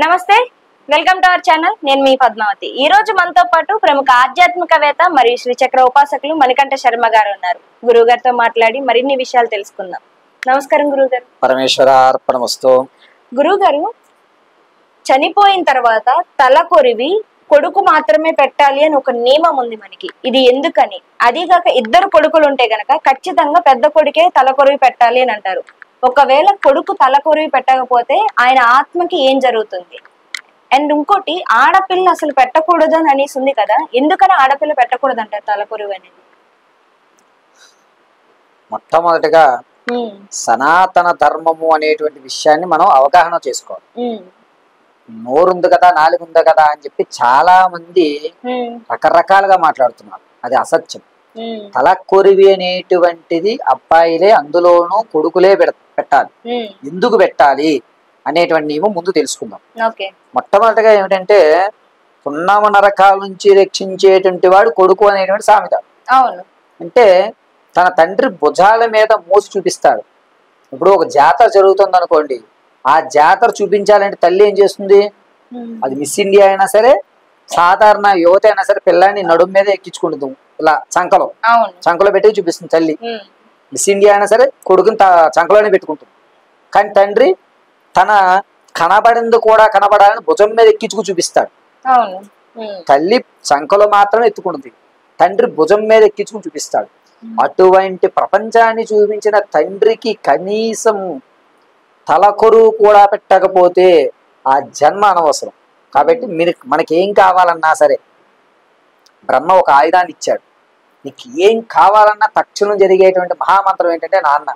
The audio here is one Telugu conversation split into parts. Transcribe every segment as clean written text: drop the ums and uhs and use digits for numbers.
నమస్తే, వెల్కమ్ టు అవర్ ఛానల్. నేను మీ పద్మావతి. ఈ రోజు మనతో పాటు ప్రముఖ ఆధ్యాత్మికవేత్త మరియు శ్రీచక్ర ఉపాసకులు మణికంఠ శర్మ గారు ఉన్నారు. గురువు గారితో మాట్లాడి మరిన్ని విషయాలు తెలుసుకుందాం. నమస్కారం గురువు గారు. పరమేశ్వరార్పణమస్తు. గురువు గారు, చనిపోయిన తర్వాత తల కొరివి కొడుకు మాత్రమే పెట్టాలి అని ఒక నియమం ఉంది మనకి. ఇది ఎందుకని? అదిగాక ఇద్దరు కొడుకులు ఉంటే గనక ఖచ్చితంగా పెద్ద కొడుకే తల కొరివి పెట్టాలి అని అంటారు. ఒకవేళ కొడుకు తల కొరివి పెట్టకపోతే ఆయన ఆత్మకి ఏం జరుగుతుంది? అండ్ ఇంకోటి, ఆడపిల్ల అసలు పెట్టకూడదు అని అనేసి ఉంది కదా, ఎందుకని ఆడపిల్ల పెట్టకూడదు అంటారు తల కొరివి అనేది? మొట్టమొదటిగా సనాతన ధర్మము అనేటువంటి విషయాన్ని మనం అవగాహన చేసుకోవాలి. నోరుంది కదా, నాలుగుంది కదా అని చెప్పి చాలా మంది రకరకాలుగా మాట్లాడుతున్నారు. అది అసత్యం. తల కొరివి అనేటువంటిది అబ్బాయిలే, అందులోనూ కొడుకులే పెట్టాలి. ఎందుకు పెట్టాలి అనేటువంటి నియమం ముందు తెలుసుకుందాం. మొట్టమొదటిగా ఏమిటంటే, పున్నమ నరకాల నుంచి రక్షించేటువంటి వాడు కొడుకు అనేటువంటి సామెత. అంటే తన తండ్రి భుజాల మీద మోసి చూపిస్తాడు. ఇప్పుడు ఒక జాతర జరుగుతుంది అనుకోండి, ఆ జాతర చూపించాలంటే తల్లి ఏం చేస్తుంది? అది మిస్ ఇండియా అయినా సరే, సాధారణ యువత అయినా సరే, పిల్లాన్ని నడుము మీద ఎక్కించుకుంటుంది. ఇలా చంకలో పెట్టి చూపిస్తుంది తల్లి. మిస్ ఇండియా అయినా సరే కొడుకుని చంకలోనే పెట్టుకుంటుంది. కానీ తండ్రి తన కనబడింది కూడా కనబడాలని భుజం మీద ఎక్కించుకు చూపిస్తాడు. తల్లి చంకలో మాత్రమే ఎత్తుకుంటుంది, తండ్రి భుజం మీద ఎక్కించుకుని చూపిస్తాడు. అటువంటి ప్రపంచాన్ని చూపించిన తండ్రికి కనీసం తలకొరువు కూడా పెట్టకపోతే ఆ జన్మ అనవసరం. కాబట్టి మనకేం కావాలన్నా సరే, బ్రహ్మ ఒక ఆయుధాన్ని ఇచ్చాడు. నీకు ఏం కావాలన్నా తక్షణం జరిగేటువంటి మహామంత్రం ఏంటంటే నాన్న.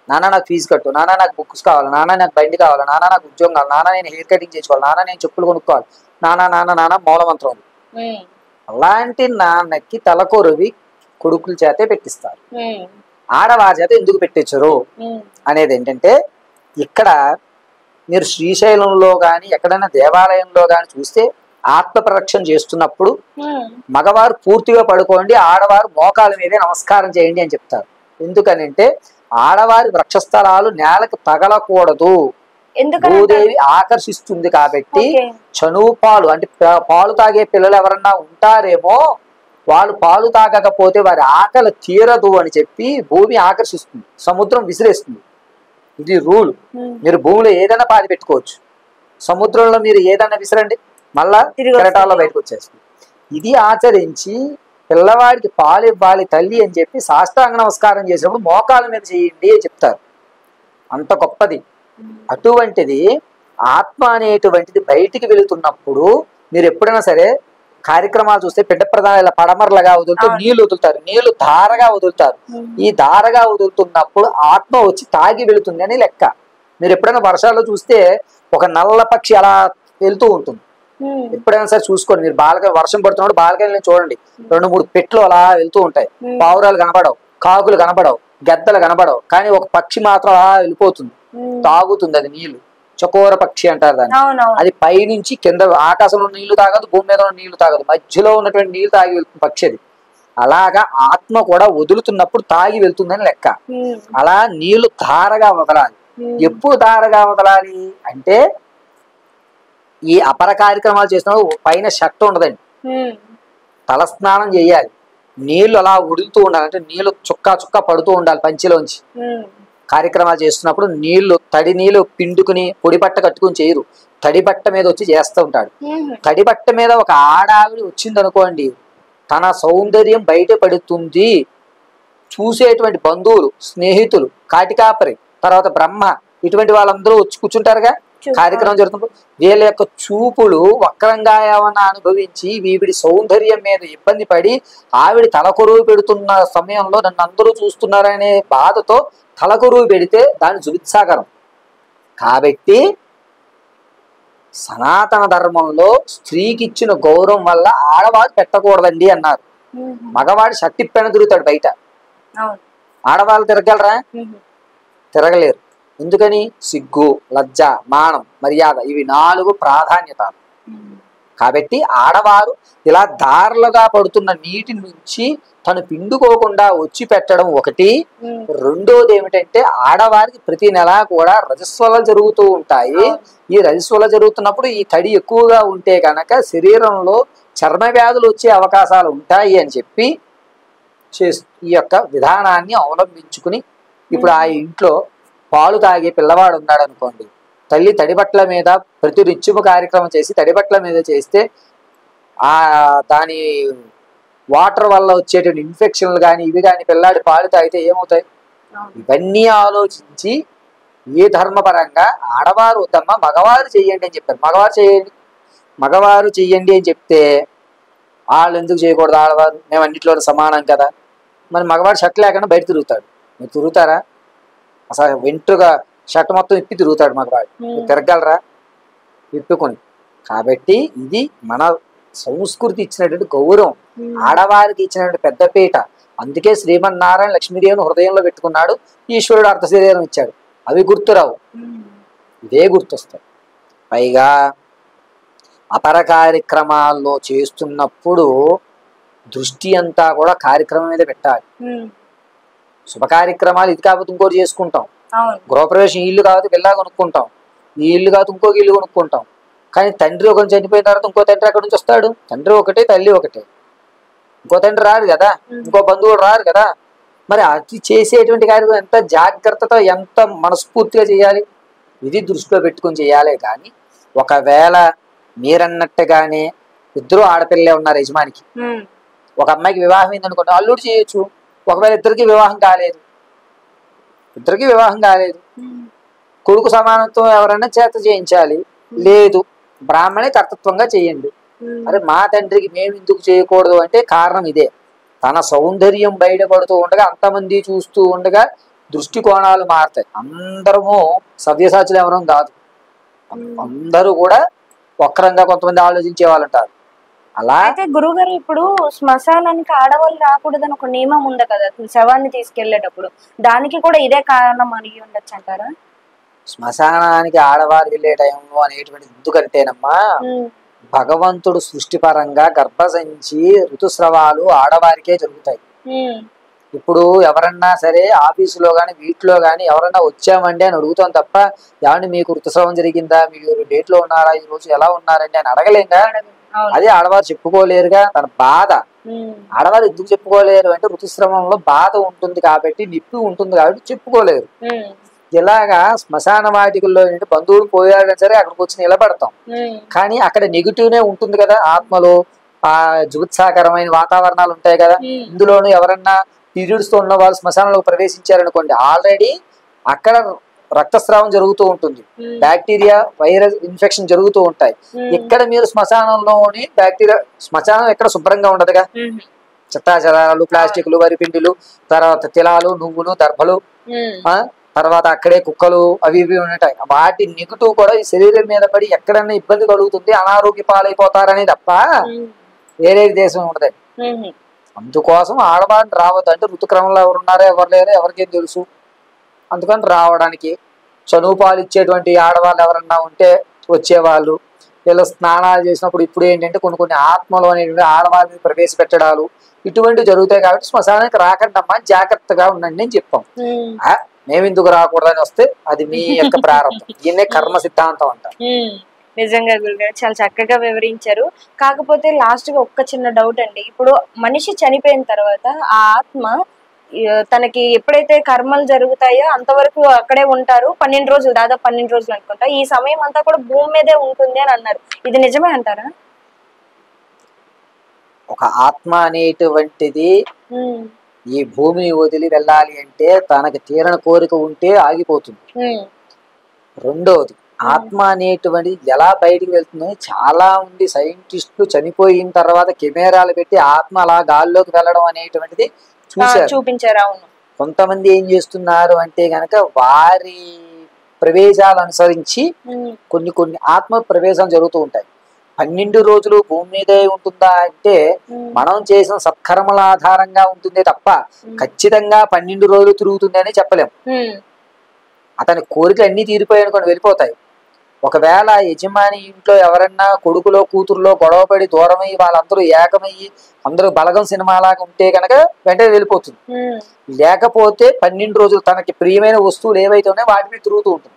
నాన్న నాకు ఫీజు కట్టు, నాన్న నాకు బుక్స్ కావాలి, నాన్న నాకు బండి కావాలి, నాన్న నాకు ఉద్యోగం కావాలి, నాన్న నేను హెయిర్ కటింగ్ చేసుకోవాలి, నాన్న నేను చెప్పులు కొనుక్కోవాలి, నాన్న నాన్న నాన్న మూలమంత్రం ఉంది. అలాంటి నాన్నకి తలకొరువి కొడుకుల చేతే పెట్టిస్తారు. ఆడవారి చేత ఎందుకు పెట్టించరు అనేది ఏంటంటే, ఇక్కడ మీరు శ్రీశైలంలో కానీ ఎక్కడైనా దేవాలయంలో కానీ చూస్తే ఆత్మ ప్రదక్షిణ చేస్తున్నప్పుడు మగవారు పూర్తిగా పడుకోండి, ఆడవారు మోకాల మీదే నమస్కారం చేయండి అని చెప్తారు. ఎందుకనంటే ఆడవారి వృక్షస్థలాలు నేలకు తగలకూడదు, భూదేవి ఆకర్షిస్తుంది. కాబట్టి చనువు పాలు అంటే పాలు తాగే పిల్లలు ఎవరన్నా ఉంటారేమో, వాళ్ళు పాలు తాగకపోతే వారి ఆకలి తీరదు అని చెప్పి భూమి ఆకర్షిస్తుంది, సముద్రం విసిరేస్తుంది. ఇది రూల్. మీరు భూమిలో ఏదైనా పాతి పెట్టుకోవచ్చు, సముద్రంలో మీరు ఏదైనా విసిరండి, మళ్ళా కెరటాల్లో బయటకు వచ్చేస్తుంది. ఇది ఆచరించి పిల్లవాడికి పాలు ఇవ్వాలి తల్లి అని చెప్పి సాష్టాంగ నమస్కారం చేసినప్పుడు మోకాల మీద చేయండి అని చెప్తారు. అంత గొప్పది. అటువంటిది ఆత్మ అనేటువంటిది బయటికి వెళుతున్నప్పుడు మీరు ఎప్పుడైనా సరే కార్యక్రమాలు చూస్తే బిడ్డ ప్రధాన ఇలా పడమరలుగా వదులుతూ నీళ్లు వదులుతారు, నీళ్లు ధారగా వదులుతారు. ఈ ధారగా వదులుతున్నప్పుడు ఆత్మ వచ్చి తాగి వెళుతుంది అని లెక్క. మీరు ఎప్పుడైనా వర్షాల్లో చూస్తే ఒక నల్ల పక్షి అలా వెళ్తూ ఉంటుంది. ఎప్పుడైనా సరే చూసుకోండి, మీరు బాలకాయ వర్షం పడుతున్నప్పుడు బాలకాయలు చూడండి, 2-3 పెట్లు అలా వెళ్తూ ఉంటాయి. పావురాలు కనపడవు, కాకులు కనపడవు, గద్దలు కనపడవు, కానీ ఒక పక్షి మాత్రం అలా వెళ్ళిపోతుంది, తాగుతుంది. అది నీళ్లు, చకోర పక్షి అంటారు దాన్ని. అది పైనుంచి కింద ఆకాశంలో నీళ్లు తాగదు, భూమి మీద నీళ్లు తాగదు, మధ్యలో ఉన్నటువంటి నీళ్లు తాగి వెళ్తుంది పక్షి అది. అలాగా ఆత్మ కూడా వదులుతున్నప్పుడు తాగి వెళ్తుందని లెక్క. అలా నీళ్లు ధారగా వదలాలి. ఎప్పుడు ధారగా వదలాలి అంటే, ఈ అపర కార్యక్రమాలు చేసినప్పుడు పైన షర్ట్ ఉండదండి, తలస్నానం చేయాలి, నీళ్లు అలా ఉడుకుతూ ఉండాలి. అంటే నీళ్లు చుక్క చుక్క పడుతూ ఉండాలి పంచిలోంచి. కార్యక్రమాలు చేస్తున్నప్పుడు నీళ్లు, తడి నీళ్లు పిండుకుని పొడి బట్ట కట్టుకుని చేయరు, తడి బట్ట మీద వచ్చి చేస్తూ ఉంటాడు. తడి బట్ట మీద ఒక ఆడావిడి వచ్చింది అనుకోండి, తన సౌందర్యం బయట పడుతుంది. చూసేటువంటి బంధువులు, స్నేహితులు, కాటికాపరి, తర్వాత బ్రహ్మ, ఇటువంటి వాళ్ళందరూ వచ్చి కూర్చుంటారుగా కార్యక్రమం జరుగుతున్నప్పుడు. వీళ్ళ యొక్క చూపులు వక్రంగా ఏమన్నా అనుభవించి వీవిడి సౌందర్యం మీద ఇబ్బంది పడి ఆవిడ తలకొరువు పెడుతున్న సమయంలో నన్ను అందరూ చూస్తున్నారనే బాధతో తలకొరువు పెడితే దాని జుగుత్సాకరం. కాబట్టి సనాతన ధర్మంలో స్త్రీకి ఇచ్చిన గౌరవం వల్ల ఆడవాడు పెట్టకూడదండి అన్నారు. మగవాడు శక్తి పెన తిరుగుతాడు బయట, ఆడవాళ్ళు తిరగలరా? తిరగలేరు. ఎందుకని? సిగ్గు, లజ్జ, మానం, మర్యాద, ఇవి 4 ప్రాధాన్యతలు. కాబట్టి ఆడవారు ఇలా దారులుగా పడుతున్న నీటి నుంచి తను పిండుకోకుండా వచ్చి పెట్టడం ఒకటి. రెండోది ఏమిటంటే ఆడవారికి ప్రతి నెల కూడా రజస్వలు జరుగుతూ ఉంటాయి. ఈ రజస్వలు జరుగుతున్నప్పుడు ఈ తడి ఎక్కువగా ఉంటే కనుక శరీరంలో చర్మ వ్యాధులు వచ్చే అవకాశాలు ఉంటాయి అని చెప్పి ఈ యొక్క విధానాన్ని అవలంబించుకుని ఇప్పుడు ఆ ఇంట్లో పాలు తాగే పిల్లవాడు ఉన్నాడు అనుకోండి, తల్లి తడిబట్టల మీద ప్రతి నిత్యము కార్యక్రమం చేసి తడిబట్టల మీద చేస్తే ఆ దాని వాటర్ వల్ల వచ్చేటువంటి ఇన్ఫెక్షన్లు కానీ ఇవి కానీ పిల్లాడి పాలు తాగితే ఏమవుతాయి? ఇవన్నీ ఆలోచించి ఏ ధర్మపరంగా ఆడవారు వద్దమ్మా మగవారు చెయ్యండి అని చెప్పారు. మగవారు చెయ్యండి అని చెప్తే వాళ్ళు ఎందుకు చేయకూడదు? ఆడవారు మేము అన్నింటిలో సమానం కదా. మరి మగవాడు షర్ట్ లేకుండా బయట తిరుగుతాడు, మీరు తిరుగుతారా? అసలు వెంట్రుగా షర్ట్ మొత్తం ఇప్పి తిరుగుతాడు మగవాడు, తిరగలరా విప్పుకొని? కాబట్టి ఇది మన సంస్కృతి ఇచ్చినటువంటి గౌరవం, ఆడవారికి ఇచ్చినటువంటి పెద్దపీట. అందుకే శ్రీమన్నారాయణ లక్ష్మీదేవిని హృదయంలో పెట్టుకున్నాడు, ఈశ్వరుడు అర్ధ శరీరం ఇచ్చాడు. అవి గుర్తురావు, ఇవే గుర్తొస్తాయి. పైగా అపర కార్యక్రమాల్లో చేస్తున్నప్పుడు దృష్టి అంతా కూడా కార్యక్రమం మీద పెట్టాలి. శుభ కార్యక్రమాలు ఇది కాకపోతే ఇంకోటి చేసుకుంటాం, గృహప్రవేశం ఈ ఇల్లు కాకపోతే పిల్ల కొనుక్కుంటాం, ఈ ఇల్లు కాకపోతే ఇంకొక ఇల్లు కొనుక్కుంటాం. కానీ తండ్రి ఒకరు చనిపోయిన తర్వాత ఇంకో తండ్రి అక్కడి నుంచి వస్తాడు. తండ్రి ఒకటే, తల్లి ఒకటే, ఇంకో తండ్రి రారు కదా, ఇంకో బంధువులు రారు కదా. మరి అది చేసేటువంటి కార్యక్రమం ఎంత జాగ్రత్తతో ఎంత మనస్ఫూర్తిగా చేయాలి, ఇది దృష్టిలో పెట్టుకుని చేయాలి. కానీ ఒకవేళ మీరన్నట్టుగానే ఇద్దరు ఆడపిల్లలే ఉన్నారు యజమానికి, ఒక అమ్మాయికి వివాహం అయిందనుకోండి, అల్లుడు చేయొచ్చు. ఒకవేళ ఇద్దరికి వివాహం కాలేదు, కొడుకు సమానత్వం ఎవరైనా చేత చేయించాలి, లేదు బ్రాహ్మణే కర్తృత్వంగా చేయండి. అరే మా తండ్రికి మేము ఎందుకు చేయకూడదు అంటే కారణం ఇదే. తన సౌందర్యం బయటపడుతూ ఉండగా అంతమంది చూస్తూ ఉండగా దృష్టికోణాలు మారుతాయి. అందరము సవ్యసాచులు ఎవరం కాదు, అందరూ కూడా వక్రంగా కొంతమంది ఆలోచించే వాళ్ళు ఉంటారు. అలా అయితే గురుగారు ఇప్పుడు శ్మశానానికి ఆడవాళ్ళు రాకూడదని ఒక నియమం ఉంది కదా శవాన్ని తీసుకెళ్లేటప్పుడు, దానికి కూడా ఇదే కారణం అని ఉండొచ్చు అంటారా? శ్మశానానికి ఆడవారు వెళ్ళే టైంలో అనేటువంటిది ఎందుకంటేనమ్మా, భగవంతుడు సృష్టిపరంగా గర్భసంచి ఋతుస్రవాలు ఆడవారికే జరుగుతాయి. ఇప్పుడు ఎవరన్నా సరే ఆఫీసులో గాని వీటిలో గాని ఎవరన్నా వచ్చామండి అని అడుగుతాం తప్ప, ఏమండి మీకు ఋతుస్రవం జరిగిందా, మీరు డేట్ లో ఉన్నారా, ఈ రోజు ఎలా ఉన్నారండి అని అడగలేంగా. అదే ఆడవారు చెప్పుకోలేరుగా తన బాధ. ఆడవారు ఎందుకు చెప్పుకోలేరు అంటే ఋతుస్రవంలో బాధ ఉంటుంది కాబట్టి, నిప్పి ఉంటుంది కాబట్టి చెప్పుకోలేరు. ఇలాగా శ్మశాన వాటికల్లో బంధువులు పోయాడని సరే అక్కడికి వచ్చి నిలబడతాం, కానీ అక్కడ నెగిటివ్నే ఉంటుంది కదా. ఆత్మలో ఆ జుగుత్సాకరమైన వాతావరణాలు ఉంటాయి కదా. ఇందులోనూ ఎవరన్నా పీరియడ్స్ తో ఉన్న వాళ్ళు శ్మశానంలో ప్రవేశించారనుకోండి, ఆల్రెడీ అక్కడ రక్తస్రావం జరుగుతూ ఉంటుంది, బ్యాక్టీరియా వైరస్ ఇన్ఫెక్షన్ జరుగుతూ ఉంటాయి. ఇక్కడ మీరు శ్మశానంలోని బ్యాక్టీరియా, శ్మశానం ఎక్కడ శుభ్రంగా ఉండదుగా, చెత్తాచెదారాలు, ప్లాస్టిక్లు, వరిపిండిలు, తర్వాత తిలాలు, నువ్వులు, దర్భలు, తర్వాత అక్కడే కుక్కలు అవి ఇవి ఉంటాయి. వాటి నెగిటివ్ కూడా ఈ శరీరం మీద పడి ఎక్కడన్నా ఇబ్బంది కలుగుతుంది, అనారోగ్య పాలైపోతారని తప్ప వేరే దేశం ఉండదు. అందుకోసం ఆడవారిని రావద్దు అంటే ఋతుక్రమంలో ఎవరున్నారో ఎవరు లేరో ఎవరికేం తెలుసు. అందుకని రావడానికి చనువు పాలు ఇచ్చేటువంటి ఆడవాళ్ళు ఎవరన్నా ఉంటే వచ్చేవాళ్ళు. వీళ్ళు స్నానాలు చేసినప్పుడు ఇప్పుడు ఏంటంటే కొన్ని ఆత్మలు అనేటువంటి ఆడవాళ్ళని ప్రవేశపెట్టడాలు ఇటువంటివి జరుగుతాయి. కాబట్టి శ్మశానానికి రాకండి అమ్మా, జాగ్రత్తగా ఉండండి అని చెప్పాం. మేమెందుకు రాకూడదని వస్తే అది మీ యొక్క ప్రారంభం. దీన్నే కర్మ సిద్ధాంతం అంటారు. నిజంగా గురుగారు చాలా చక్కగా వివరించారు. కాకపోతే లాస్ట్ గా ఒక్క చిన్న డౌట్ అండి. ఇప్పుడు మనిషి చనిపోయిన తర్వాత ఆ ఆత్మ తనకి ఎప్పుడైతే కర్మలు జరుగుతాయో అంతవరకు అక్కడే ఉంటారు, 12 రోజులు, దాదాపు 12 రోజులు అనుకుంటా. ఈ సమయం అంతా కూడా భూమి మీదే ఉంటుంది అని అన్నారు, ఇది నిజమే అంటారా? ఒక ఆత్మ అనేటువంటిది ఈ భూమిని వదిలి వెళ్ళాలి అంటే తనకి తీరని కోరిక ఉంటే ఆగిపోతుంది. రెండోది ఆత్మ అనేటువంటిది ఎలా బయటికి వెళ్తుందని చాలా మంది సైంటిస్టులు చనిపోయిన తర్వాత కెమెరాలు పెట్టి ఆత్మ అలా గాల్లోకి వెళ్ళడం అనేటువంటిది చూపించారు. అవును. కొంతమంది ఏం చేస్తున్నారు అంటే గనక వారి ప్రవేశాలు అనుసరించి కొన్ని ఆత్మ ప్రవేశం జరుగుతూ ఉంటాయి. 12 రోజులు భూమి మీదే ఉంటుందా అంటే మనం చేసిన సత్కర్మల ఆధారంగా ఉంటుందే తప్ప ఖచ్చితంగా 12 రోజులు తిరుగుతుంది అని చెప్పలేము. అతని కోరికలు అన్ని తీరిపోయాయి అనుకోండి వెళ్ళిపోతాయి. ఒకవేళ యజమాని ఇంట్లో ఎవరన్నా కొడుకులో కూతురులో గొడవపడి దూరమయ్యి వాళ్ళందరూ ఏకమయ్యి అందరూ బలగం సినిమా లాగా ఉంటే కనుక వెంటనే వెళ్ళిపోతుంది. లేకపోతే 12 రోజులు తనకి ప్రియమైన వస్తువులు ఏవైతే ఉన్నాయో వాటి మీద తిరుగుతూ ఉంటుంది.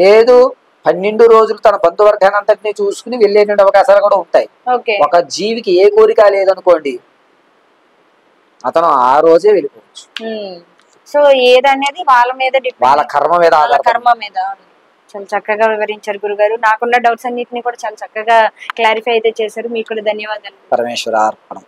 లేదు 12 రోజులు తన బంధువర్గాన్ని అంతటినీ చూసుకుని వెళ్ళేటువంటి అవకాశాలు కూడా ఉంటాయి. ఒక జీవికి ఏ కోరిక లేదనుకోండి, అతను ఆ రోజే వెళ్ళిపోవచ్చు. సో ఏదనేది వాళ్ళ మీద, వాళ్ళ కర్మ మీద, కర్మ మీద. చాలా చక్కగా వివరించారు గురుగారు. నాకున్న డౌట్స్ అన్నిటిని కూడా చాలా చక్కగా క్లారిఫై అయితే చేశారు. మీకు కూడా ధన్యవాదాలు. పరమేశ్వర అర్పణం.